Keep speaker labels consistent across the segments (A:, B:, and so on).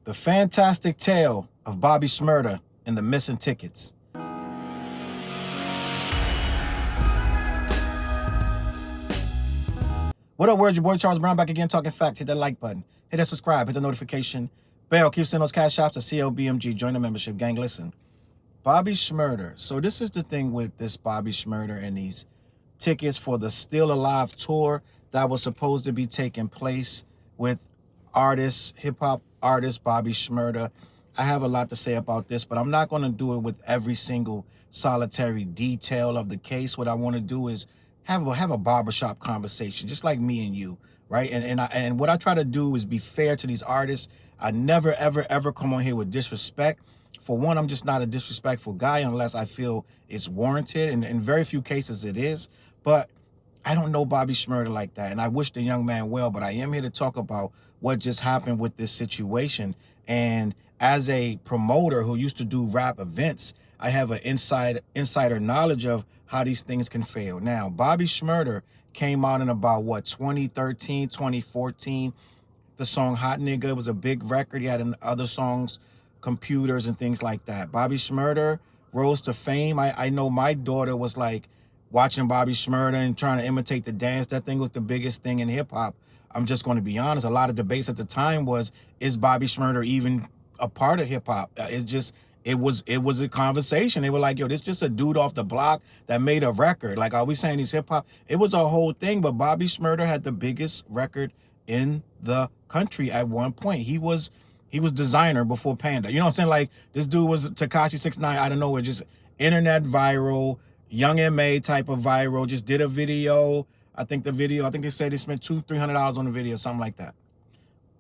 A: The fantastic tale of Bobby Shmurda and the missing tickets. What up, world? Your boy Charles Brown back again talking facts. Hit that like button. Hit that subscribe. Hit the notification bell. Keep sending those Cashapp to CLBMG. Join the membership gang. Listen, Bobby Shmurda. So this is the thing with this Bobby Shmurda and these tickets for the Still Alive tour that was supposed to be taking place with artist, hip-hop artist Bobby Shmurda. I have a lot to say about this, but I'm not going to do it with every single solitary detail of the case. What I want to do is have a barbershop conversation, just like me and you, right? And what I try to do is be fair to these artists. I never, ever come on here with disrespect. For one, I'm just not a disrespectful guy unless I feel it's warranted, and in very few cases it is. But I don't know Bobby Shmurda like that, and I wish the young man well, but I am here to talk about what just happened with this situation. And as a promoter who used to do rap events, I have an insider knowledge of how these things can fail. Now, Bobby Shmurda came out in about, what, 2013, 2014. The song Hot Nigga was a big record. He had other songs, Computers and things like that. Bobby Shmurda rose to fame. I know my daughter was like watching Bobby Shmurda and trying to imitate the dance. That thing was the biggest thing in hip-hop. I'm just going to be honest. A lot of debates at the time was, is Bobby Shmurda even a part of hip-hop? It was a conversation. They were like, yo, this just a dude off the block that made a record. Like, are we saying he's hip-hop? It was a whole thing, but Bobby Shmurda had the biggest record in the country at one point. He was designer before Panda. You know what I'm saying? Like, this dude was Tekashi 6ix9ine out of nowhere, just internet viral, Young M.A. type of viral, just did a video. I think they said they spent $200-300 on the video, something like that.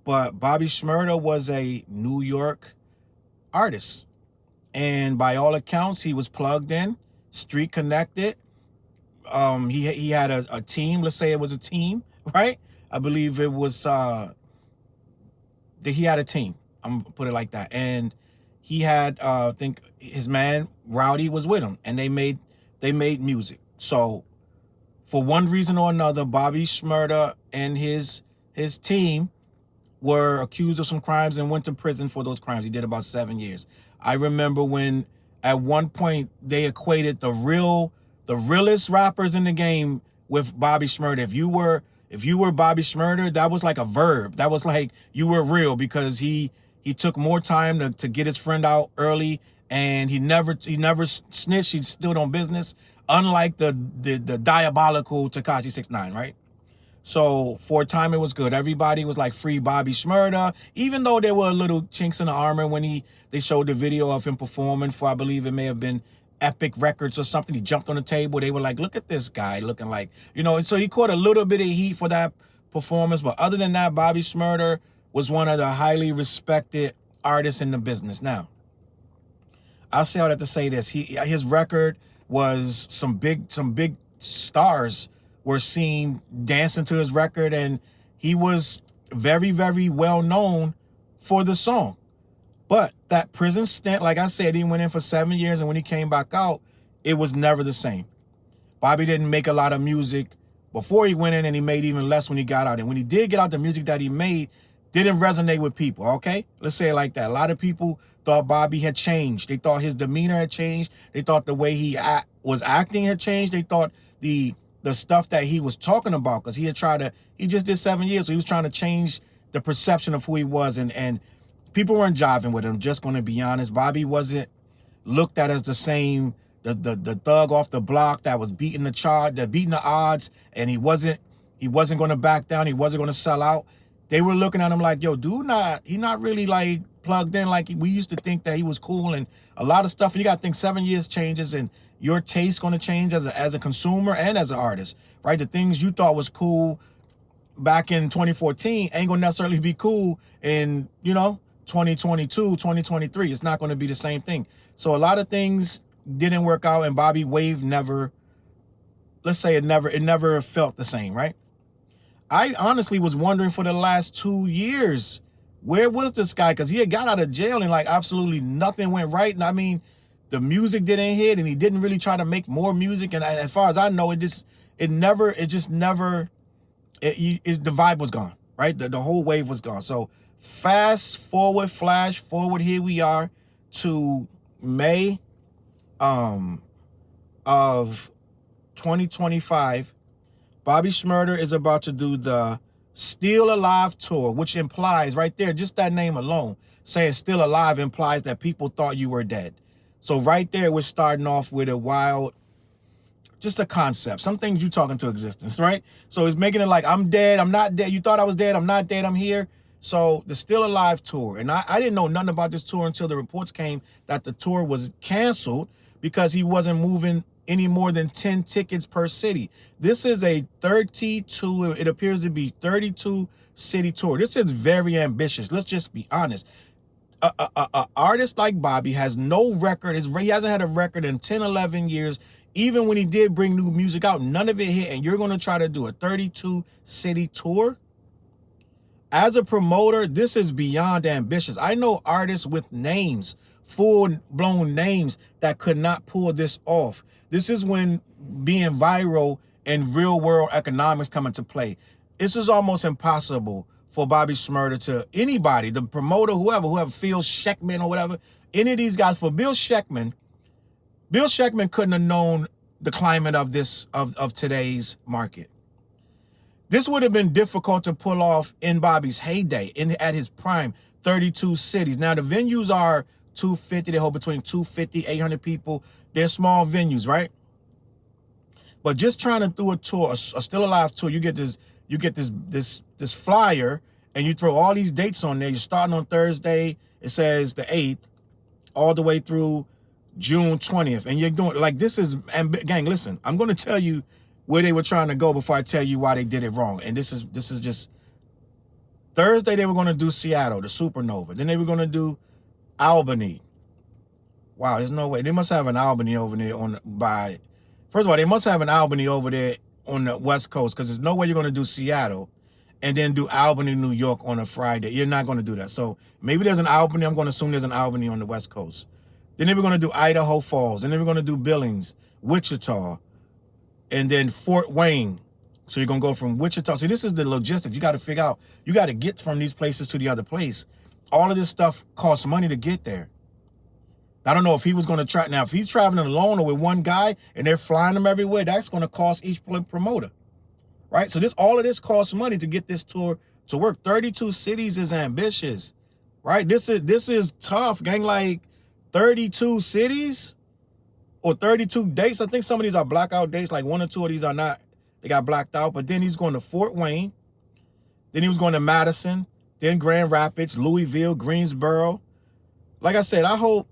A: But Bobby Shmurda was a New York artist. And by all accounts, he was plugged in, street connected. He had a team. Let's say it was a team, right? I believe it was, he had a team. I'm gonna put it like that. And he had, I think his man Rowdy was with him, and they made music. So for one reason or another, Bobby Shmurda and his team were accused of some crimes and went to prison for those crimes. He did about 7 years. I remember when at one point they equated the realest rappers in the game with Bobby Shmurda. If you were Bobby Shmurda, that was like a verb. That was like you were real, because he took more time to get his friend out early, and he never snitched. He stood on business, unlike the diabolical Tekashi 6ix9ine, right? So for a time it was good. Everybody was like, free Bobby Shmurda, even though there were little chinks in the armor when they showed the video of him performing for, I believe it may have been Epic Records or something. He jumped on the table. They were like, look at this guy looking like, you know, and so he caught a little bit of heat for that performance. But other than that, Bobby Shmurda was one of the highly respected artists in the business. Now, I'll say all that to say this. His record was some big stars were seen dancing to his record, and he was very, very well known for the song. But that prison stint, like I said, he went in for 7 years, and when he came back out, it was never the same. Bobby didn't make a lot of music before he went in, and he made even less when he got out. And when he did get out, the music that he made didn't resonate with people, okay? Let's say it like that. A lot of people thought Bobby had changed. They thought his demeanor had changed. They thought the way he was acting had changed. They thought the stuff that he was talking about, because he just did 7 years, so he was trying to change the perception of who he was, and people weren't jiving with him, just going to be honest. Bobby wasn't looked at as the same, the thug off the block that was beating the odds, and he wasn't going to back down. He wasn't going to sell out. They were looking at him like, yo, dude, he not really like plugged in like we used to think that he was cool, and a lot of stuff. And you got to think 7 years changes, and your taste going to change as a consumer and as an artist, right? The things you thought was cool back in 2014 ain't going to necessarily be cool in, 2022, 2023. It's not going to be the same thing. So a lot of things didn't work out, and Bobby Wave never, let's say it never felt the same, right? I honestly was wondering for the last 2 years, where was this guy? Because he had got out of jail and like absolutely nothing went right. And I mean, the music didn't hit, and he didn't really try to make more music. And as far as I know, the vibe was gone, right? The whole wave was gone. So flash forward, here we are to May of 2025. Bobby Shmurda is about to do the Still Alive tour, which implies right there, just that name alone, saying Still Alive implies that people thought you were dead. So right there, we're starting off with a wild, just a concept. Some things you talk into existence, right? So it's making it like, I'm dead, I'm not dead. You thought I was dead, I'm not dead, I'm here. So the Still Alive tour, and I didn't know nothing about this tour until the reports came that the tour was canceled because he wasn't moving any more than 10 tickets per city. This is a 32, it appears to be 32 city tour. This is very ambitious. Let's just be honest. A artist like Bobby has no record. He hasn't had a record in 10, 11 years. Even when he did bring new music out, none of it hit. And you're going to try to do a 32 city tour? As a promoter, this is beyond ambitious. I know artists with names, full-blown names, that could not pull this off. This is when being viral and real-world economics come into play. This is almost impossible for Bobby Shmurda to anybody, the promoter, whoever, Phil Sheckman or whatever, any of these guys. For Bill Sheckman couldn't have known the climate of this of today's market. This would have been difficult to pull off in Bobby's heyday, at his prime, 32 cities. Now, the venues are 250. They hold between 250, 800 people. They're small venues, right? But just trying to do a tour, a Still Alive tour, you get this flyer, and you throw all these dates on there. You're starting on Thursday. It says the 8th, all the way through June 20th. And you're doing, like, this is, and gang, listen, I'm going to tell you where they were trying to go before I tell you why they did it wrong. And this is just, Thursday they were going to do Seattle, the Supernova. Then they were going to do Albany. Wow, there's no way. They must have an Albany over there first of all, they must have an Albany over there on the West Coast, because there's no way you're going to do Seattle and then do Albany, New York on a Friday. You're not going to do that. So maybe there's an Albany. I'm going to assume there's an Albany on the West Coast. Then they were going to do Idaho Falls. Then they were going to do Billings, Wichita, and then Fort Wayne. So you're going to go from Wichita. See, this is the logistics. You got to figure out, you got to get from these places to the other place. All of this stuff costs money to get there. I don't know if he was going to try. Now, if he's traveling alone or with one guy and they're flying him everywhere, that's going to cost each promoter, right? So all of this costs money to get this tour to work. 32 cities is ambitious, right? This is tough, gang. Like 32 cities or 32 dates. I think some of these are blackout dates. Like 1 or 2 of these are not. They got blacked out. But then he's going to Fort Wayne. Then he was going to Madison. Then Grand Rapids, Louisville, Greensboro. Like I said, I hope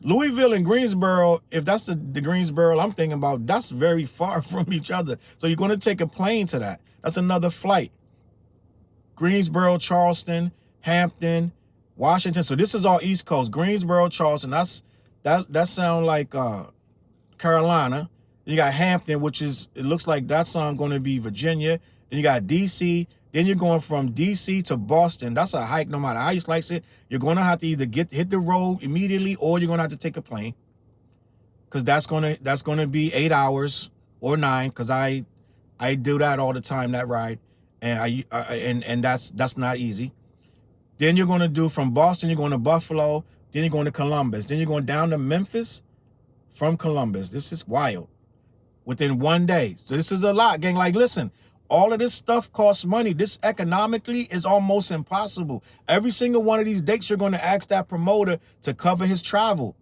A: Louisville and Greensboro, if that's the Greensboro I'm thinking about, that's very far from each other. So you're going to take a plane to that. That's another flight. Greensboro, Charleston, Hampton, Washington. So this is all East Coast. Greensboro, Charleston. That sound like Carolina. Then you got Hampton, which is, it looks like that song going to be Virginia. Then you got D.C. Then you're going from D.C. to Boston. That's a hike no matter how you slice it. You're going to have to either hit the road immediately, or you're going to have to take a plane, because that's going to be 8 hours or 9, because I do that all the time, that ride, and and that's not easy. Then you're going to do from Boston, you're going to Buffalo, then you're going to Columbus, then you're going down to Memphis from Columbus. This is wild. Within 1 day. So this is a lot, gang. Like, listen, all of this stuff costs money. This economically is almost impossible. Every single one of these dates, you're going to ask that promoter to cover his travel.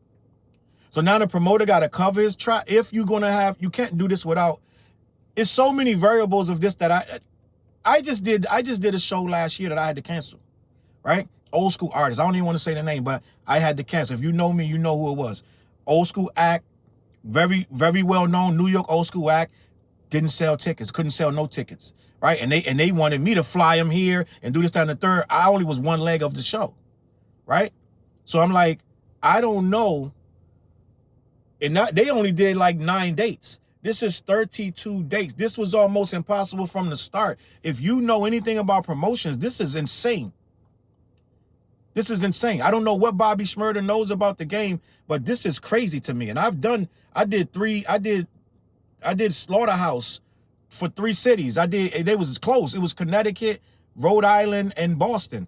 A: So now the promoter got to cover his travel. If you're going to have, you can't do this without, it's so many variables of this that I just did a show last year that I had to cancel, right? Old school artist. I don't even want to say the name, but I had to cancel. If you know me, you know who it was. Old school act, very, very well known New York old school act. Didn't sell tickets, couldn't sell no tickets, right? And they wanted me to fly him here and do this, that, and the third. I only was one leg of the show, right? So I'm like, I don't know. And they only did like 9 dates. This is 32 dates. This was almost impossible from the start. If you know anything about promotions, this is insane. This is insane. I don't know what Bobby Shmurda knows about the game, but this is crazy to me. And I did Slaughterhouse for 3 cities. They was close. It was Connecticut, Rhode Island, and Boston.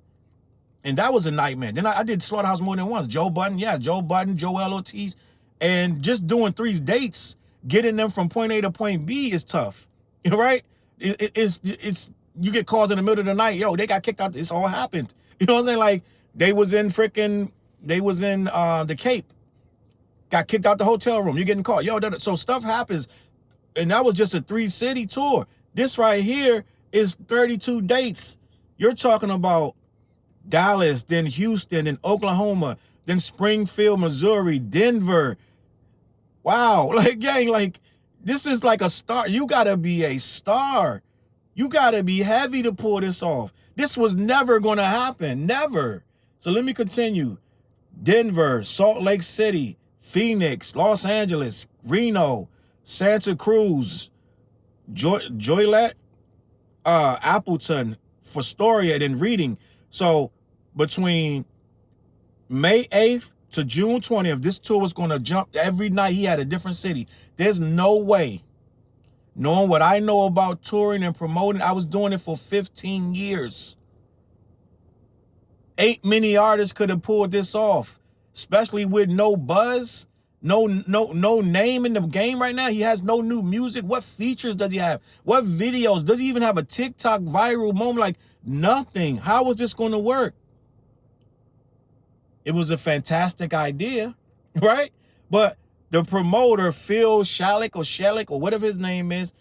A: And that was a nightmare. Then I did Slaughterhouse more than once. Joe Budden, yeah, Joe Budden, Joel Ortiz. And just doing 3 dates, getting them from point A to point B is tough. You know, right? It's you get calls in the middle of the night, yo, they got kicked out. This all happened. You know what I'm saying? Like, they was in the Cape. Got kicked out the hotel room. You're getting caught. Yo, so stuff happens. And that was just a 3-city tour. This right here is 32 dates. You're talking about Dallas, then Houston, then Oklahoma, then Springfield, Missouri, Denver. Wow, like, gang, like, this is like a star. You gotta be a star. You gotta be heavy to pull this off. This was never gonna happen, never. So let me continue. Denver, Salt Lake City, Phoenix, Los Angeles, Reno, Santa Cruz, Joliet, Appleton, Fostoria, and Reading. So between May 8th to June 20th, this tour was going to jump every night. He had a different city. There's no way, knowing what I know about touring and promoting, I was doing it for 15 years. Ain't many artists could have pulled this off, especially with no buzz, no name in the game right now. He has no new music. What features does he have? What videos? Does he even have a TikTok viral moment? Like, nothing. How was this going to work? It was a fantastic idea, right? But the promoter, Phil Shellick or whatever his name is,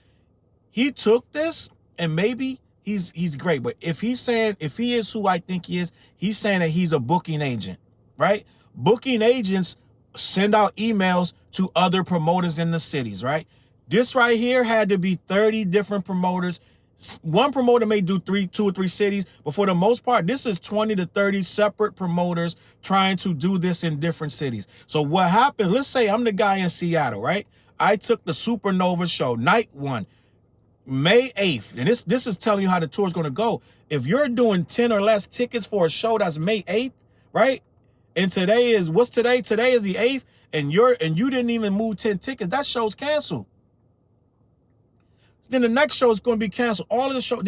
A: he took this, and maybe he's great. But if he is who I think he is, he's saying that he's a booking agent, right? Booking agents send out emails to other promoters in the cities, right? This right here had to be 30 different promoters. One promoter may do 2 or 3 cities, but for the most part, this is 20 to 30 separate promoters trying to do this in different cities. So what happens, let's say I'm the guy in Seattle, right? I took the Supernova show, night 1, May 8th. And this is telling you how the tour is going to go. If you're doing 10 or less tickets for a show that's May 8th, right? And today is, what's today? Today is the 8th, and you didn't even move 10 tickets. That show's canceled. Then the next show is going to be canceled. All of the show,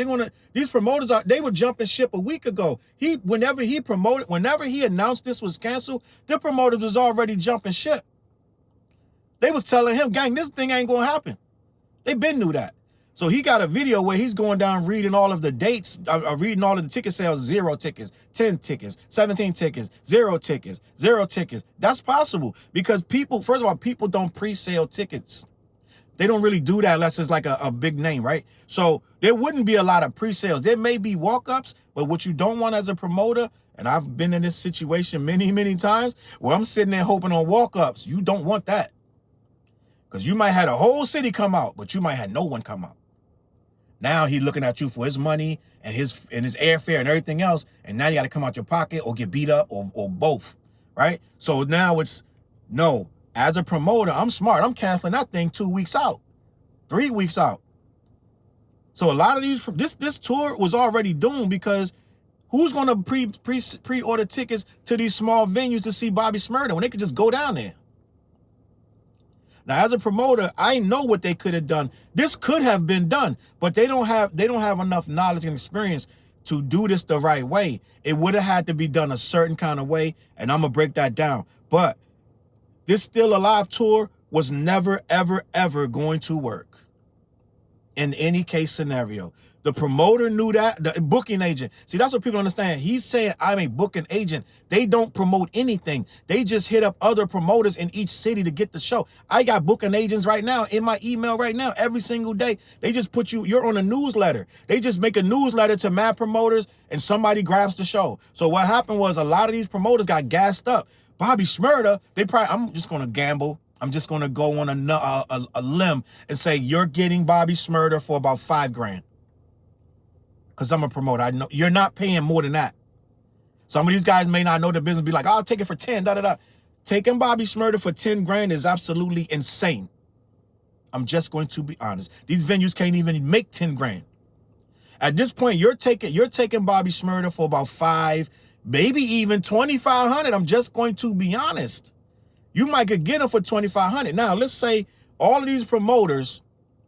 A: these promoters they were jumping ship a week ago. Whenever he announced this was canceled, the promoters was already jumping ship. They was telling him, gang, this thing ain't going to happen. They been knew that. So he got a video where he's going down reading all of the dates, reading all of the ticket sales, 0 tickets, 10 tickets, 17 tickets, 0 tickets, 0 tickets. That's possible because people, first of all, people don't pre-sale tickets. They don't really do that unless it's like a big name, right? So there wouldn't be a lot of pre-sales. There may be walk-ups, but what you don't want as a promoter, and I've been in this situation many, many times, where I'm sitting there hoping on walk-ups. You don't want that. Because you might have a whole city come out, but you might have no one come out. Now he's looking at you for his money and his airfare and everything else, and now you got to come out your pocket or get beat up or both, right? So now it's, no. As a promoter, I'm smart. I'm canceling that thing 2 weeks out, 3 weeks out. So a lot of this tour was already doomed because who's going to pre-order tickets to these small venues to see Bobby Shmurda when they could just go down there? Now, as a promoter, I know what they could have done. This could have been done, but they don't have enough knowledge and experience to do this the right way. It would have had to be done a certain kind of way, and I'm going to break that down. But this Still Alive tour was never, ever, ever going to work in any case scenario. The promoter knew that, the booking agent. See, that's what people understand. He's saying, I'm a booking agent. They don't promote anything. They just hit up other promoters in each city to get the show. I got booking agents right now in my email right now, every single day. They just put you're on a newsletter. They just make a newsletter to mad promoters and somebody grabs the show. So what happened was a lot of these promoters got gassed up. Bobby Shmurda, I'm just going to gamble. I'm just going to go on a limb and say, you're getting Bobby Shmurda for about $5,000. Because I'm a promoter. I know you're not paying more than that. Some of these guys may not know the business, be like, I'll take it for 10, Taking Bobby Shmurda for $10,000 is absolutely insane. I'm just going to be honest. These venues can't even make $10,000. At this point, you're taking Bobby Shmurda for about $5,000, maybe even $2,500. I'm just going to be honest. You might could get him for $2,500. Now, let's say all of these promoters,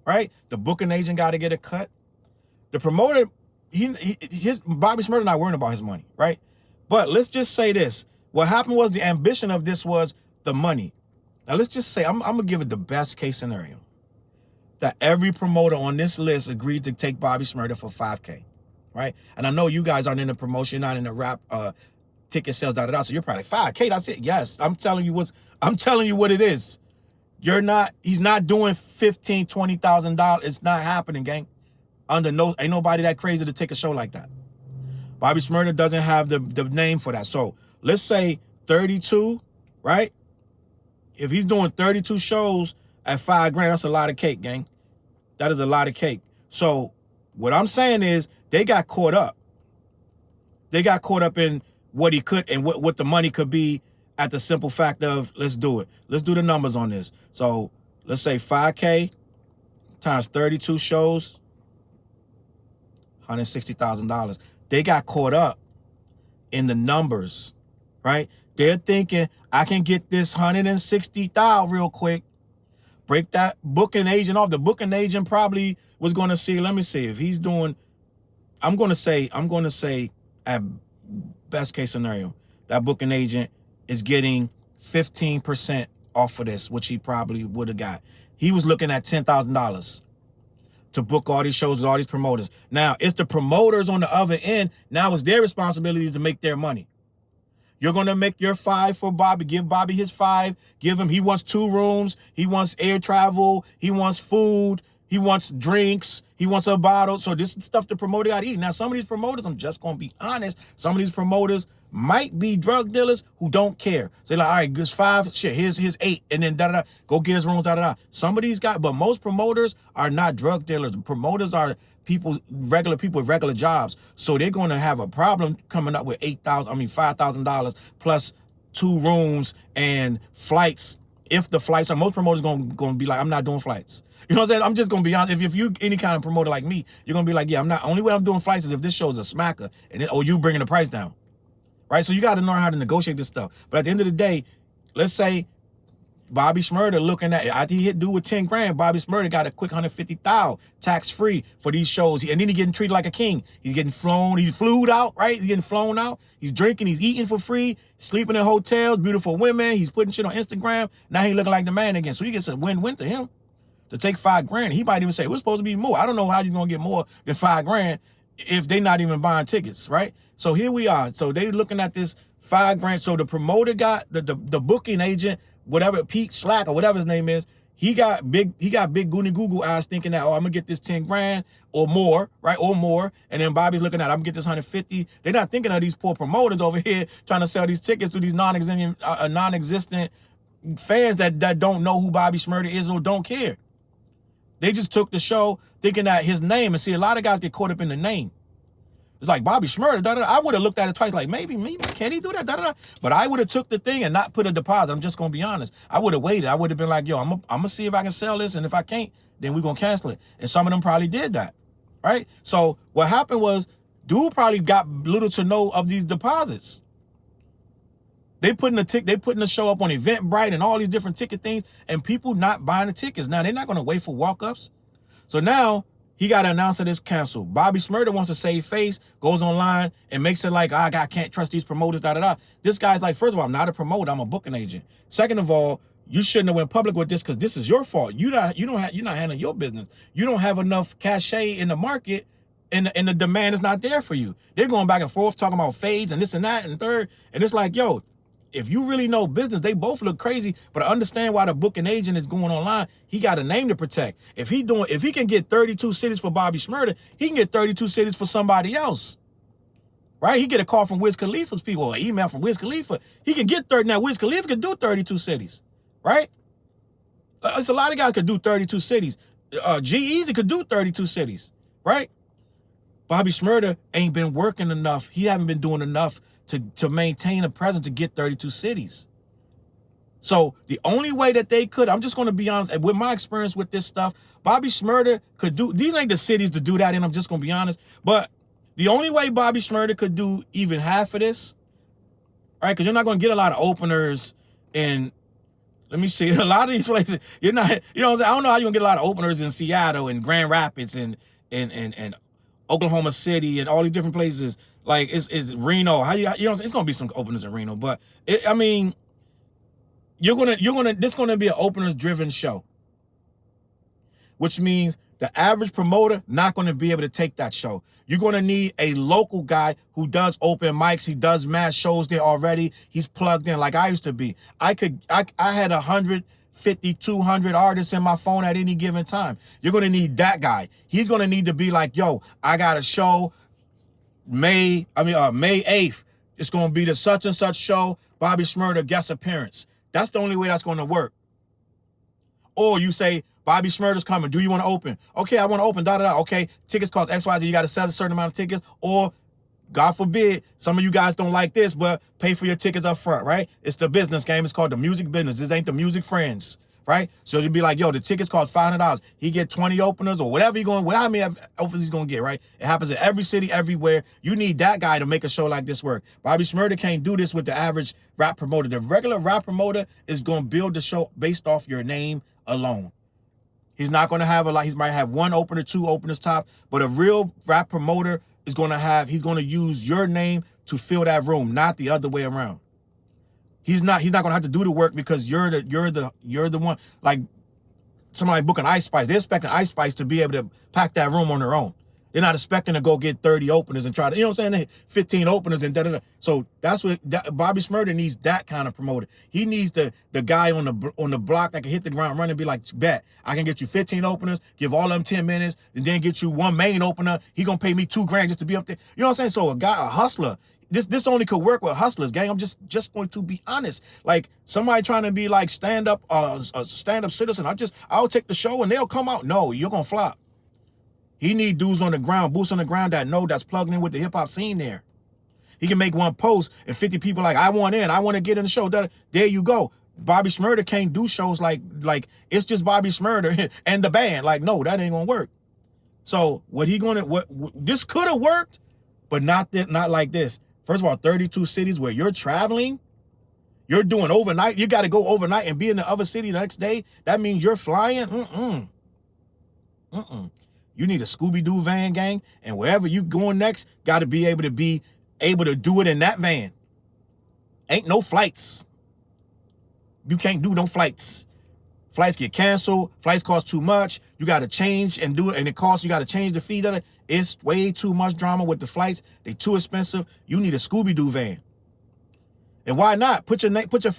A: right? The booking agent got to get a cut. The promoter, his Bobby Shmurda not worrying about his money, right? But let's just say this. What happened was the ambition of this was the money. Now, let's just say, I'm going to give it the best case scenario. That every promoter on this list agreed to take Bobby Shmurda for $5K, right? And I know you guys aren't in the promotion, not in the rap ticket sales, so you're probably like, $5K, that's it. Yes, I'm telling you what it is. He's not doing $15,000, $20,000. It's not happening, gang. Ain't nobody that crazy to take a show like that. Bobby Shmurda doesn't have the name for that. So let's say 32, right? If he's doing 32 shows at $5 grand, that's a lot of cake, gang. That is a lot of cake. So what I'm saying is they got caught up. They got caught up in what he could and what the money could be at the simple fact of, let's do it. Let's do the numbers on this. So let's say 5K times 32 shows, $160,000. They got caught up in the numbers, right? They're thinking, I can get this $160,000 real quick. Break that booking agent off. The booking agent probably was going to see, let me see, if he's doing, I'm going to say at best case scenario, that booking agent is getting 15% off of this, which he probably would have got. He was looking at $10,000 to book all these shows with all these promoters. Now, it's the promoters on the other end. Now it's their responsibility to make their money. You're going to make your 5 for Bobby. Give Bobby his 5. Give him, he wants 2 rooms. He wants air travel. He wants food. He wants drinks. He wants a bottle. So this is stuff the promoter got to eat. Now, some of these promoters, I'm just going to be honest, some of these promoters might be drug dealers who don't care. So they're like, all right, good 5, shit, here's 8, and then da-da-da, go get his rooms, da-da-da. Some of these guys, but most promoters are not drug dealers. Promoters are regular people with regular jobs. So they're going to have a problem coming up with $5,000 plus 2 rooms and flights. If the flights are, most promoters going to be like, I'm not doing flights. You know what I'm saying? I'm just going to be honest. If you any kind of promoter like me, you're going to be like, yeah, I'm not, only way I'm doing flights is if this show is a smacker or you bringing the price down. Right? So you got to know how to negotiate this stuff. But at the end of the day, let's say Bobby Shmurda looking at, after he hit dude with 10 grand, Bobby Shmurda got a quick $150,000 tax-free for these shows. And then he's getting treated like a king. He's getting flown, he's flew out, right? He's getting flown out. He's drinking, he's eating for free, sleeping in hotels, beautiful women. He's putting shit on Instagram. Now he's looking like the man again. So he gets a win-win to him to take $5 grand. He might even say, we're supposed to be more. I don't know how you're going to get more than $5 grand if they're not even buying tickets, right? So here we are. So they looking at this $5 grand. So the promoter got the booking agent, whatever, Pete Slack or whatever his name is, he got big goony Google eyes thinking that, oh, I'm gonna get this 10 grand or more, right? Or more. And then Bobby's looking at, I'm gonna get this 150. They're not thinking of these poor promoters over here trying to sell these tickets to these non-existent fans that don't know who Bobby Shmurda is or don't care. They just took the show thinking that his name, and see, a lot of guys get caught up in the name. It's like Bobby Shmurda, da-da-da. I would have looked at it twice, like maybe, can he do that? Da-da-da. But I would have took the thing and not put a deposit. I'm just gonna be honest. I would have waited. I would have been like, yo, I'm gonna see if I can sell this, and if I can't, then we're gonna cancel it. And some of them probably did that, right? So what happened was, dude probably got little to no of these deposits. They putting the show up on Eventbrite and all these different ticket things, and people not buying the tickets. Now they're not gonna wait for walk-ups. So now he got to announce that it's canceled. Bobby Shmurda wants to save face, goes online and makes it like, I can't trust these promoters, da-da-da. This guy's like, first of all, I'm not a promoter, I'm a booking agent. Second of all, you shouldn't have went public with this because this is your fault. You're not handling your business. You don't have enough cachet in the market, and the demand is not there for you. They're going back and forth talking about fades and this and that and third. And it's like, yo, if you really know business, they both look crazy, but I understand why the booking agent is going online. He got a name to protect. If he can get 32 cities for Bobby Shmurda, he can get 32 cities for somebody else. Right? He get a call from Wiz Khalifa's people or an email from Wiz Khalifa. He can get 30. Now, Wiz Khalifa could do 32 cities. Right? It's a lot of guys could do 32 cities. G-Eazy could do 32 cities. Right? Bobby Shmurda ain't been working enough. He haven't been doing enough to maintain a presence to get 32 cities. So the only way that they could, I'm just going to be honest, with my experience with this stuff, Bobby Shmurda could do, these ain't the cities to do that in, I'm just going to be honest, but the only way Bobby Shmurda could do even half of this, right, because you're not going to get a lot of openers in, let me see, a lot of these places, you're not, you know what I'm saying, I don't know how you're going to get a lot of openers in Seattle and Grand Rapids and Oklahoma City and all these different places. Like it's Reno. How you know? It's gonna be some openers in Reno, but I mean, this gonna be an openers driven show, which means the average promoter not gonna be able to take that show. You're gonna need a local guy who does open mics. He does mass shows there already. He's plugged in like I used to be. I had 150, 200 artists in my phone at any given time. You're gonna need that guy. He's gonna need to be like, yo, I got a show May 8th. It's gonna be the such and such show. Bobby Shmurda guest appearance. That's the only way that's gonna work. Or you say, Bobby Shmurda's coming. Do you want to open? Okay, I want to open. Da da da. Okay, tickets cost XYZ. You got to sell a certain amount of tickets. Or, God forbid, some of you guys don't like this, but pay for your tickets up front, right? It's the business game. It's called the music business. This ain't the music friends, right? So you'd be like, yo, the tickets cost $500. He get 20 openers or whatever how many openers he's gonna get, right? It happens in every city, everywhere. You need that guy to make a show like this work. Bobby Shmurda can't do this with the average rap promoter. The regular rap promoter is gonna build the show based off your name alone. He's not going to have he might have one opener, two openers top, but a real rap promoter is going to he's going to use your name to fill that room, not the other way around. He's not going to have to do the work because you're the one, like somebody booking Ice Spice. They're expecting Ice Spice to be able to pack that room on their own. They're not expecting to go get 30 openers and try to, you know what I'm saying? 15 openers and da-da-da. So that's what Bobby Shmurda needs, that kind of promoter. He needs the guy on the block that can hit the ground running and be like, bet, I can get you 15 openers, give all of them 10 minutes, and then get you one main opener. He gonna pay me $2,000 just to be up there. You know what I'm saying? So a hustler, this only could work with hustlers, gang. I'm just going to be honest. Like somebody trying to be like stand-up citizen. I'll take the show and they'll come out. No, you're gonna flop. He need dudes on the ground, boots on the ground that's plugged in with the hip hop scene there. He can make one post and 50 people like, I want to get in the show. There you go. Bobby Shmurda can't do shows like it's just Bobby Shmurda and the band. Like, no, that ain't gonna work. So this could have worked, but not like this. First of all, 32 cities where you're traveling, you're doing overnight. You got to go overnight and be in the other city the next day. That means you're flying. You need a Scooby-Doo van, gang, and wherever you going next, got to be able to do it in that van. Ain't no flights. You can't do no flights. Flights get canceled. Flights cost too much. You got to change and do it, and it costs. You got to change the fee of it. It's way too much drama with the flights. They too expensive. You need a Scooby-Doo van. And why not?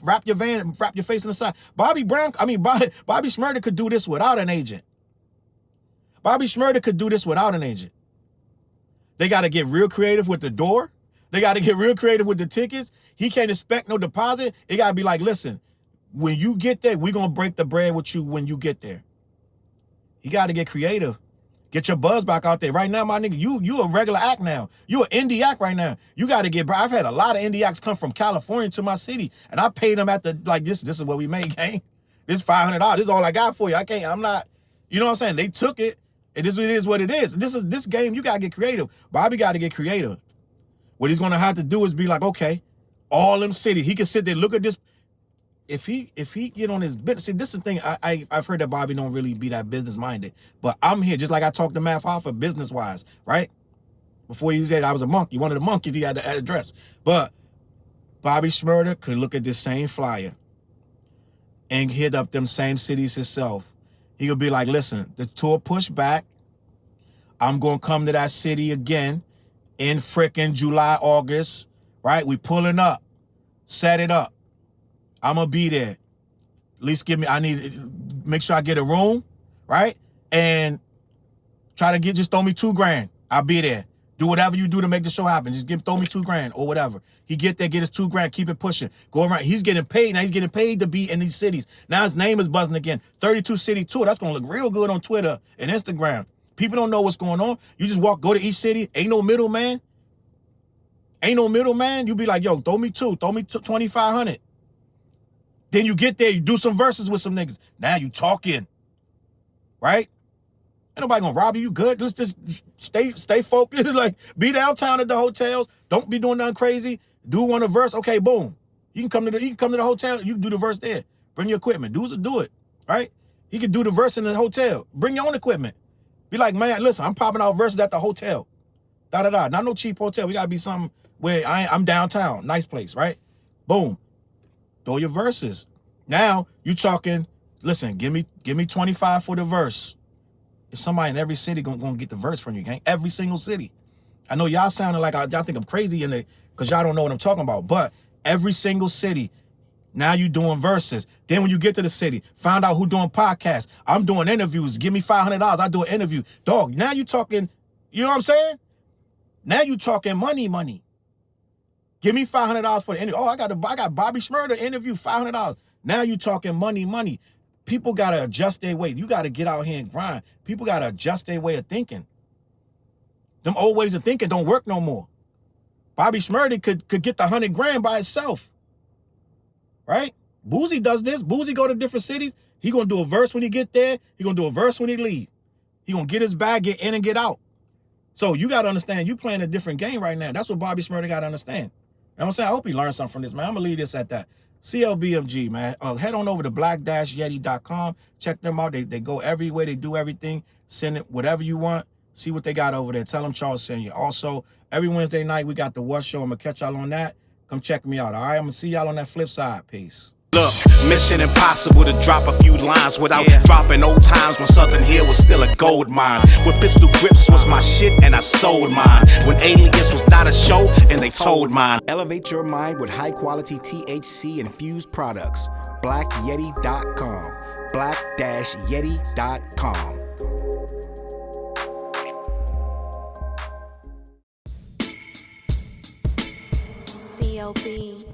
A: Wrap your van, wrap your face in the side. Bobby Shmurda could do this without an agent. Bobby Shmurda could do this without an agent. They got to get real creative with the door. They got to get real creative with the tickets. He can't expect no deposit. It got to be like, listen, when you get there, we're going to break the bread with you when you get there. You got to get creative. Get your buzz back out there. Right now, my nigga, you a regular act now. You an indie act right now. You got to get, I've had a lot of indie acts come from California to my city, and I paid them at this is what we made, gang. This $500. This is all I got for you. I'm not, you know what I'm saying? They took it. It is what it is. This game, you gotta get creative. Bobby gotta get creative. What he's gonna have to do is be like, okay, all them cities. He can sit there, look at this. If he get on his business, see, this is the thing. I've heard that Bobby don't really be that business minded. But I'm here, just like I talked to Math Hoffa business wise, right? Before he said I was a monkey, one of the monkeys he had to address. But Bobby Shmurda could look at this same flyer and hit up them same cities himself. He could be like, listen, the tour pushed back. I'm going to come to that city again in frickin' July, August, right? We pulling up. Set it up. I'm going to be there. At least make sure I get a room, right? And just throw me $2,000. I'll be there. Do whatever you do to make the show happen. Just throw me $2,000 or whatever. He get there, get his $2,000, keep it pushing. Go around. He's getting paid. Now he's getting paid to be in these cities. Now his name is buzzing again. 32 city tour. That's going to look real good on Twitter and Instagram. People don't know what's going on. You just go to each city. Ain't no middleman. You be like, yo, throw me 2,500. Then you get there, you do some verses with some niggas. Now you talking, right? Ain't nobody gonna rob you. You good? Let's just stay focused. Like, be downtown at the hotels. Don't be doing nothing crazy. Do one a verse. Okay, boom. You can come to the hotel. You can do the verse there. Bring your equipment. Do it, right? He can do the verse in the hotel. Bring your own equipment. Be like, man, listen, I'm popping out verses at the hotel. Da-da-da. Not no cheap hotel. We got to be something where I'm downtown. Nice place, right? Boom. Throw your verses. Now, you talking, listen, give me 25 for the verse. It's somebody in every city gonna get the verse from you, gang. Every single city. I know y'all sounding like y'all think I'm crazy in it because y'all don't know what I'm talking about. But every single city, now you doing verses. Then when you get to the city, find out who doing podcasts. I'm doing interviews. Give me $500. I do an interview. Dog, now you talking, you know what I'm saying? Now you talking money. Give me $500 for the interview. Oh, I got Bobby Shmurda interview, $500. Now you talking money. People got to adjust their way. You got to get out here and grind. People got to adjust their way of thinking. Them old ways of thinking don't work no more. Bobby Shmurda could get the 100 grand by itself. Right? Boozy does this. Boozy go to different cities. He gonna do a verse when he get there. He gonna do a verse when he leave. He gonna get his bag, get in and get out. So you gotta understand, you playing a different game right now. That's what Bobby Shmurda gotta understand. You know what I'm saying? I hope he learned something from this, man. I'm gonna leave this at that. CLBMG, man. Head on over to black-yeti.com. Check them out. They go everywhere. They do everything. Send it whatever you want. See what they got over there. Tell them Challz sent you. Also, every Wednesday night, we got the What Show. I'm gonna catch y'all on that. Come check me out, all right? I'm gonna see y'all on that flip side. Peace.
B: Look, mission impossible to drop a few lines without dropping old times when Southern Hill was still a gold mine. When pistol grips was my shit and I sold mine. When Alias was not a show and they told mine. Elevate your mind with high quality THC infused products. BlackYeti.com. Black-Yeti.com.
C: CLB.